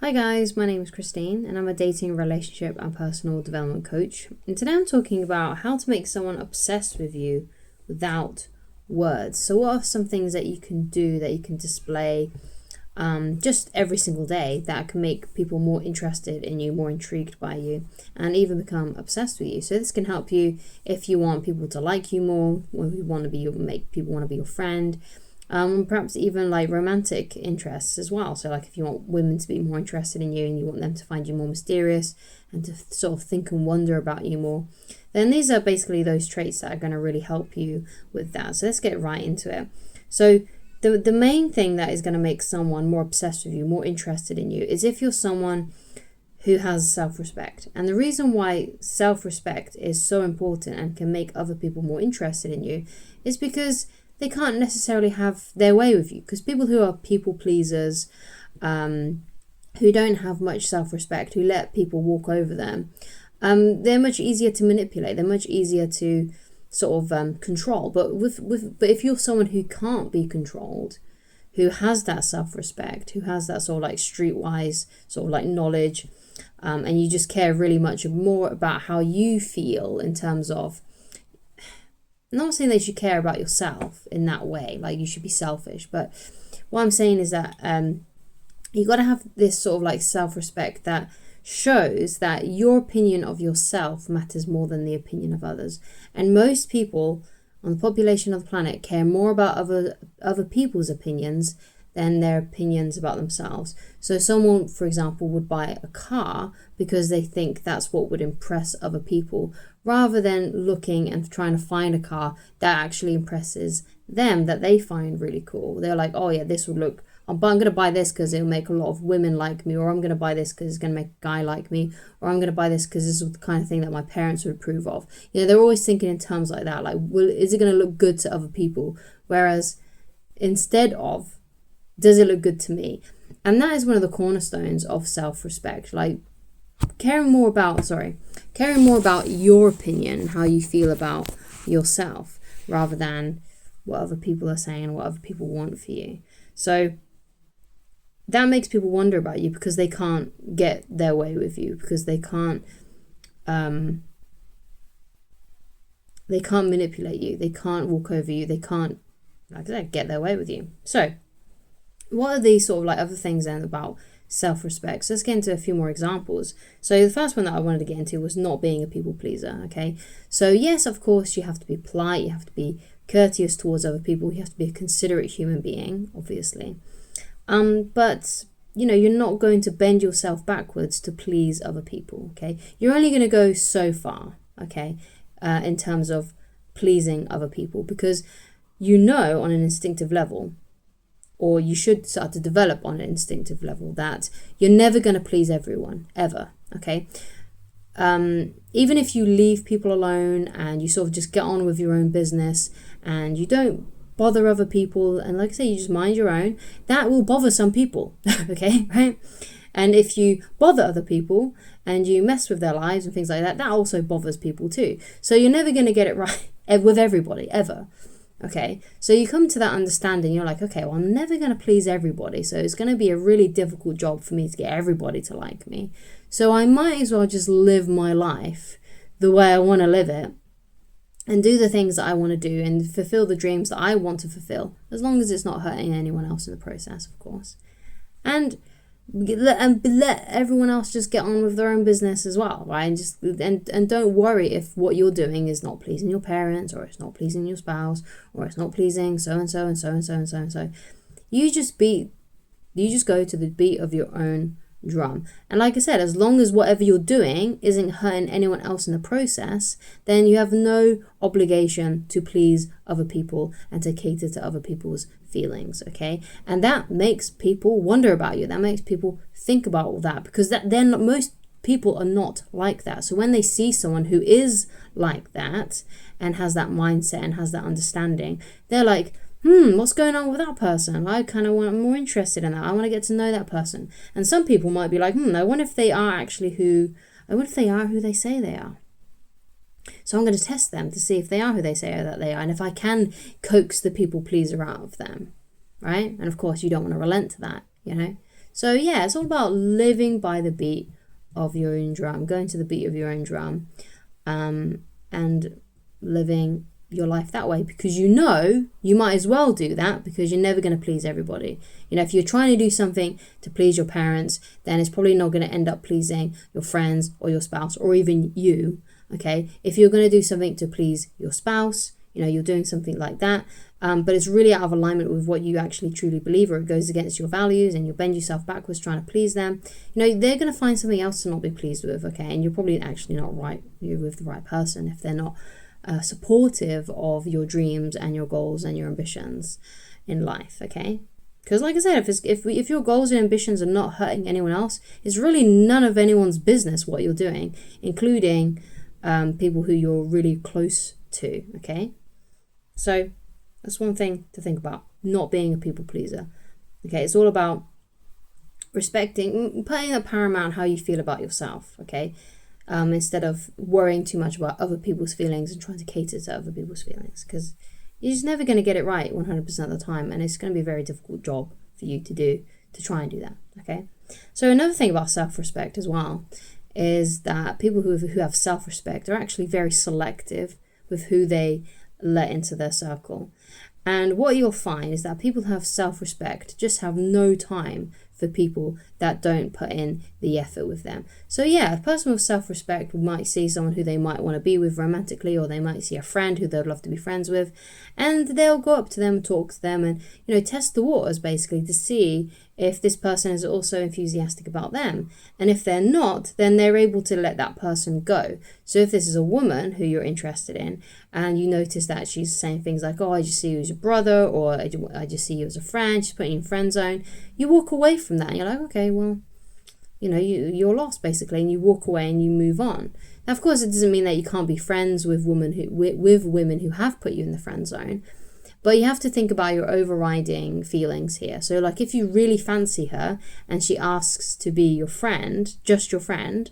Hi guys, my name is Christine and I'm a dating, relationship and personal development coach. And today I'm talking about how to make someone obsessed with you without words. So what are some things that you can do, that you can display just every single day, that can make people more interested in you, more intrigued by you, and even become obsessed with you. So this can help you if you want people to like you more, or you want to make people want to be your friend. Perhaps even like romantic interests as well. So like if you want women to be more interested in you and you want them to find you more mysterious and to sort of think and wonder about you more, then these are basically those traits that are going to really help you with that. So let's get right into it. So the main thing that is going to make someone more obsessed with you, more interested in you, is if you're someone who has self-respect. And the reason why self-respect is so important and can make other people more interested in you is because they can't necessarily have their way with you. Because people who are people pleasers, who don't have much self-respect, who let people walk over them, they're much easier to manipulate. They're much easier to sort of control. But if you're someone who can't be controlled, who has that self-respect, who has that sort of like streetwise sort of like knowledge, and you just care really much more about how you feel in terms of, I'm not saying that you should care about yourself in that way, like you should be selfish, but what I'm saying is that you got to have this sort of like self-respect that shows that your opinion of yourself matters more than the opinion of others. And most people on the population of the planet care more about other people's opinions than their opinions about themselves. So someone, for example, would buy a car because they think that's what would impress other people, rather than looking and trying to find a car that actually impresses them, that they find really cool. They're like, oh yeah, this would look, I'm going to buy this because it'll make a lot of women like me, or I'm going to buy this because it's going to make a guy like me, or I'm going to buy this because this is the kind of thing that my parents would approve of. You know, they're always thinking in terms like that, like, well, is it going to look good to other people? Whereas instead of, does it look good to me? And that is one of the cornerstones of self-respect. Like caring more about your opinion, how you feel about yourself, rather than what other people are saying and what other people want for you. So that makes people wonder about you because they can't get their way with you, because they can't manipulate you, they can't walk over you, they can't, like I said, get their way with you. So what are these sort of like other things then about self-respect? So let's get into a few more examples. So the first one that I wanted to get into was not being a people pleaser. Okay, so yes, of course you have to be polite, you have to be courteous towards other people, you have to be a considerate human being, obviously, but you know, you're not going to bend yourself backwards to please other people. Okay, you're only going to go so far, okay, in terms of pleasing other people, because you know on an instinctive level, or you should start to develop on an instinctive level, that you're never going to please everyone, ever, okay? Even if you leave people alone and you sort of just get on with your own business and you don't bother other people, and like I say, you just mind your own, that will bother some people, okay, right? And if you bother other people and you mess with their lives and things like that, that also bothers people too. So you're never going to get it right with everybody, ever. Okay, so you come to that understanding, you're like, okay, well, I'm never going to please everybody, so it's going to be a really difficult job for me to get everybody to like me. So I might as well just live my life the way I want to live it, and do the things that I want to do, and fulfill the dreams that I want to fulfill, as long as it's not hurting anyone else in the process, of course. And let everyone else just get on with their own business as well, right? And just and don't worry if what you're doing is not pleasing your parents, or it's not pleasing your spouse, or it's not pleasing so and so and so and so and so and so. You just go to the beat of your own drum. And like I said, as long as whatever you're doing isn't hurting anyone else in the process, then you have no obligation to please other people and to cater to other people's feelings, okay? And that makes people wonder about you. That makes people think about all that, because most people are not like that. So when they see someone who is like that and has that mindset and has that understanding, they're like, what's going on with that person? I'm more interested in that. I want to get to know that person. And some people might be like, I wonder if they are who they say they are. So I'm going to test them to see if they are who they say that they are, and if I can coax the people pleaser out of them, right? And of course, you don't want to relent to that, you know? So yeah, it's all about living by the beat of your own drum, going to the beat of your own drum, and living your life that way, because you might as well do that, because you're never going to please everybody. If you're trying to do something to please your parents, then it's probably not going to end up pleasing your friends or your spouse or even you. Okay, if you're going to do something to please your spouse, you're doing something like that, but it's really out of alignment with what you actually truly believe, or it goes against your values, and you bend yourself backwards trying to please them, they're going to find something else to not be pleased with. Okay, and you're probably actually not right. You're with the right person if they're not supportive of your dreams and your goals and your ambitions in life. Okay, because like I said, if your goals and ambitions are not hurting anyone else, it's really none of anyone's business what you're doing, including people who you're really close to. Okay, so that's one thing to think about, not being a people pleaser. Okay, it's all about respecting, putting a paramount how you feel about yourself. Okay, instead of worrying too much about other people's feelings and trying to cater to other people's feelings, because you're just never going to get it right 100% of the time, and it's going to be a very difficult job for you to do, to try and do that. Okay, so another thing about self-respect as well is that people who have self-respect are actually very selective with who they let into their circle. And what you'll find is that people who have self-respect just have no time for people that don't put in the effort with them. So yeah, a person with self-respect might see someone who they might want to be with romantically, or they might see a friend who they'd love to be friends with, and they'll go up to them, talk to them, and test the waters basically to see if this person is also enthusiastic about them. And if they're not, then they're able to let that person go. So if this is a woman who you're interested in, and you notice that she's saying things like, oh, I just see you as your brother, or I just see you as a friend, she's putting you in friend zone, you walk away from that and you're like, okay, well, you're lost basically, and you walk away and you move on. Now, of course, it doesn't mean that you can't be friends with women who have put you in the friend zone, but you have to think about your overriding feelings here. So like, if you really fancy her and she asks to be your friend, just your friend,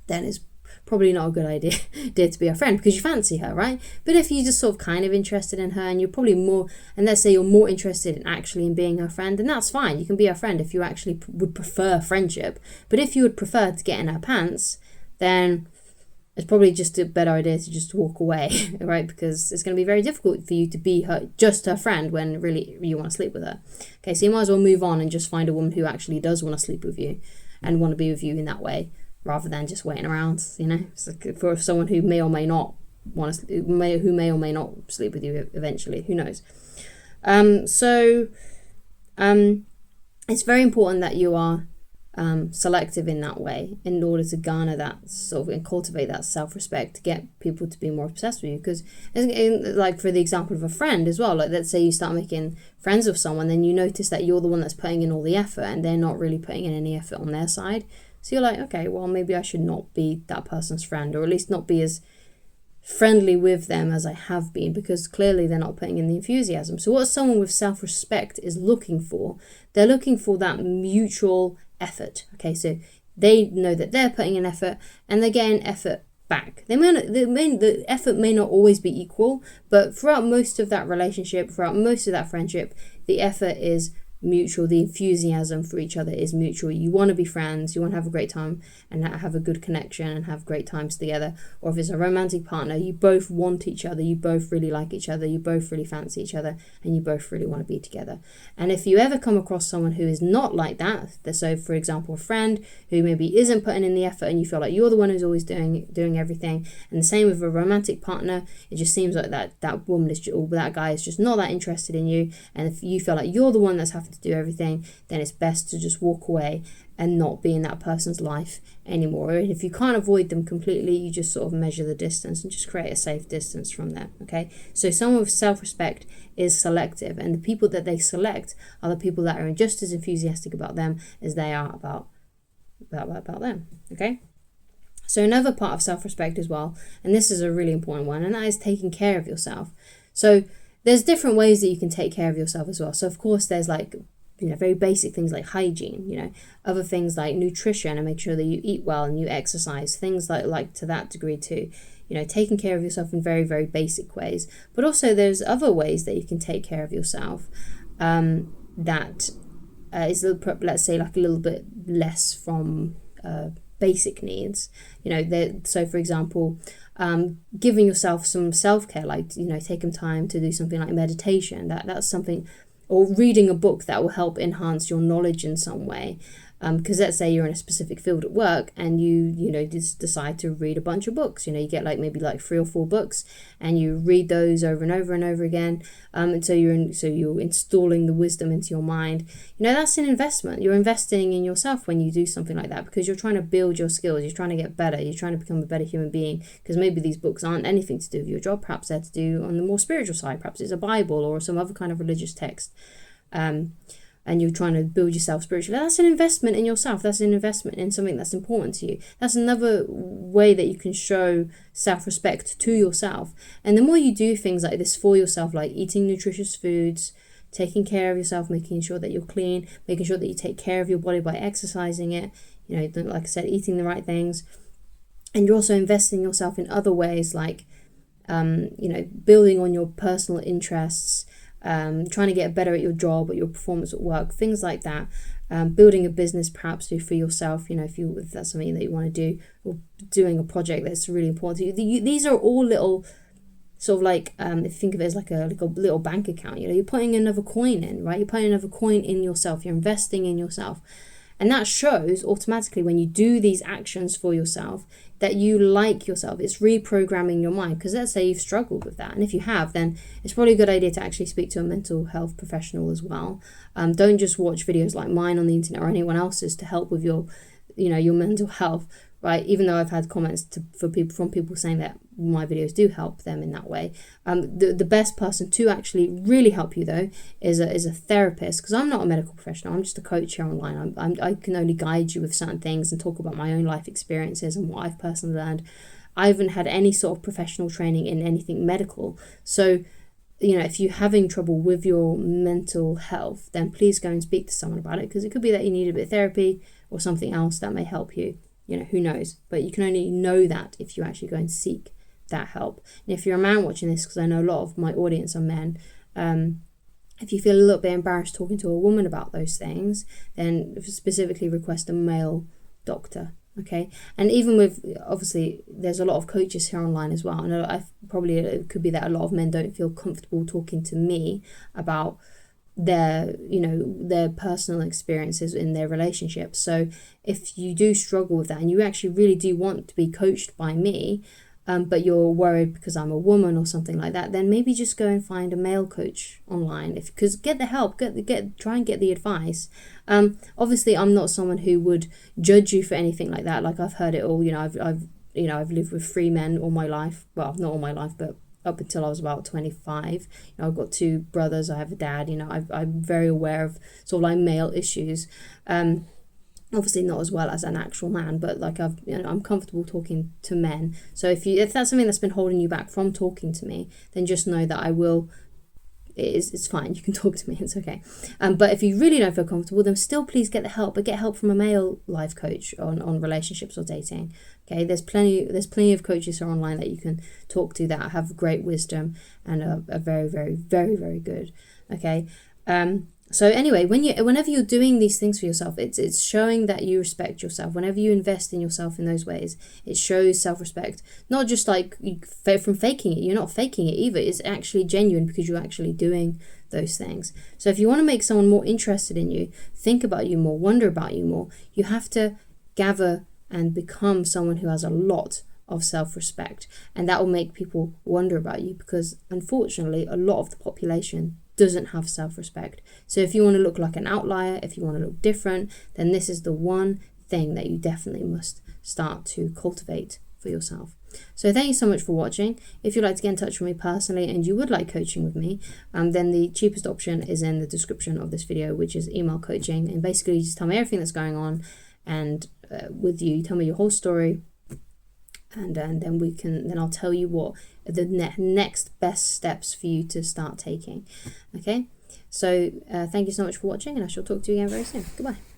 then it's probably not a good idea to be a friend, because you fancy her, right? But if you're just sort of kind of interested in her, and you're probably more, and let's say you're more interested in actually in being her friend, then that's fine. You can be her friend if you actually would prefer friendship. But if you would prefer to get in her pants, then it's probably just a better idea to just walk away, right? Because it's going to be very difficult for you to be just her friend when really you want to sleep with her. Okay, so you might as well move on and just find a woman who actually does want to sleep with you and want to be with you in that way, rather than just waiting around, so for someone who may or may not who may or may not sleep with you eventually. Who knows? It's very important that you are selective in that way, in order to garner that sort of and cultivate that self-respect, to get people to be more obsessed with you. Because, like for the example of a friend as well, like let's say you start making friends with someone, then you notice that you're the one that's putting in all the effort, and they're not really putting in any effort on their side. So you're like, okay, well, maybe I should not be that person's friend, or at least not be as friendly with them as I have been, because clearly they're not putting in the enthusiasm. So what someone with self-respect is looking for, they're looking for that mutual effort. Okay, so they know that they're putting in effort and they're getting effort back. The effort may not always be equal, but throughout most of that relationship, throughout most of that friendship, the effort is mutual. The enthusiasm for each other is mutual. You want to be friends, you want to have a great time and have a good connection and have great times together. Or if it's a romantic partner, you both want each other, you both really like each other, you both really fancy each other, and you both really want to be together. And if you ever come across someone who is not like that, so for example a friend who maybe isn't putting in the effort, and you feel like you're the one who's always doing everything, and the same with a romantic partner, it just seems like that woman is just, or that guy is just not that interested in you, and if you feel like you're the one that's having to do everything, then it's best to just walk away and not be in that person's life anymore. And if you can't avoid them completely, you just sort of measure the distance and just create a safe distance from them. Okay, so someone with self-respect is selective, and the people that they select are the people that are just as enthusiastic about them as they are about them. Okay, so another part of self-respect as well, and this is a really important one, and that is taking care of yourself. So there's different ways that you can take care of yourself as well. So of course there's like, very basic things like hygiene, other things like nutrition, and make sure that you eat well and you exercise, things like to that degree too, taking care of yourself in very, very basic ways. But also there's other ways that you can take care of yourself that is, let's say, like a little bit less from basic needs. So for example, giving yourself some self-care, like taking time to do something like meditation, that's something, or reading a book that will help enhance your knowledge in some way. Because let's say you're in a specific field at work and you just decide to read a bunch of books. You get maybe 3 or 4 books, and you read those over and over and over again. And so you're installing the wisdom into your mind. That's an investment. You're investing in yourself when you do something like that, because you're trying to build your skills. You're trying to get better. You're trying to become a better human being. Because maybe these books aren't anything to do with your job. Perhaps they're to do on the more spiritual side. Perhaps it's a Bible or some other kind of religious text. And you're trying to build yourself spiritually. That's an investment in yourself. That's an investment in something that's important to you. That's another way that you can show self-respect to yourself. And the more you do things like this for yourself, like eating nutritious foods, taking care of yourself, making sure that you're clean, making sure that you take care of your body by exercising it, like I said, eating the right things. And you're also investing yourself in other ways, like, building on your personal interests, trying to get better at your job, at your performance at work, things like that. Building a business perhaps for yourself, if that's something that you want to do, or doing a project that's really important to you. These are all little sort of like, if you think of it as like a little bank account, you're putting another coin in, right? You're putting another coin in yourself. You're investing in yourself. And that shows automatically when you do these actions for yourself that you like yourself. It's reprogramming your mind. Because let's say you've struggled with that. And if you have, then it's probably a good idea to actually speak to a mental health professional as well. Don't just watch videos like mine on the internet or anyone else's to help with your mental health, right? Even though I've had comments from people saying that my videos do help them in that way. The best person to actually really help you though is a therapist, because I'm not a medical professional. I'm just a coach here online. I can only guide you with certain things and talk about my own life experiences and what I've personally learned. I haven't had any sort of professional training in anything medical. So, if you're having trouble with your mental health, then please go and speak to someone about it, because it could be that you need a bit of therapy or something else that may help you. Who knows? But you can only know that if you actually go and seek that help. And if you're a man watching this, because I know a lot of my audience are men, if you feel a little bit embarrassed talking to a woman about those things, then specifically request a male doctor. Okay, and even with, obviously, there's a lot of coaches here online as well. And it could be that a lot of men don't feel comfortable talking to me about their personal experiences in their relationships. So if you do struggle with that and you actually really do want to be coached by me, but you're worried because I'm a woman or something like that, then maybe just go and find a male coach online. Because get the help, try and get the advice. Obviously, I'm not someone who would judge you for anything like that. Like, I've heard it all. I've lived with 3 men all my life. Well, not all my life, but up until I was about 25. I've got 2 brothers. I have a dad. I'm very aware of sort of like male issues. Obviously not as well as an actual man, but like I'm comfortable talking to men. So if that's something that's been holding you back from talking to me, then just know that I will. It's fine. You can talk to me. It's okay. But if you really don't feel comfortable, then still please get the help. But get help from a male life coach on relationships or dating. Okay, there's plenty of coaches here online that you can talk to that have great wisdom and are very, very, very, very good. Okay. So anyway, whenever you're doing these things for yourself, it's showing that you respect yourself. Whenever you invest in yourself in those ways, it shows self-respect. Not just like from faking it. You're not faking it either. It's actually genuine because you're actually doing those things. So if you want to make someone more interested in you, think about you more, wonder about you more, you have to gather and become someone who has a lot of self-respect. And that will make people wonder about you, because unfortunately, a lot of the population doesn't have self-respect. So if you want to look like an outlier, if you want to look different, then this is the one thing that you definitely must start to cultivate for yourself. So thank you so much for watching. If you'd like to get in touch with me personally and you would like coaching with me, then the cheapest option is in the description of this video, which is email coaching. And basically you just tell me everything that's going on and with you tell me your whole story, and then I'll tell you what the next best steps for you to start taking. Okay, so thank you so much for watching, and I shall talk to you again very soon. Goodbye.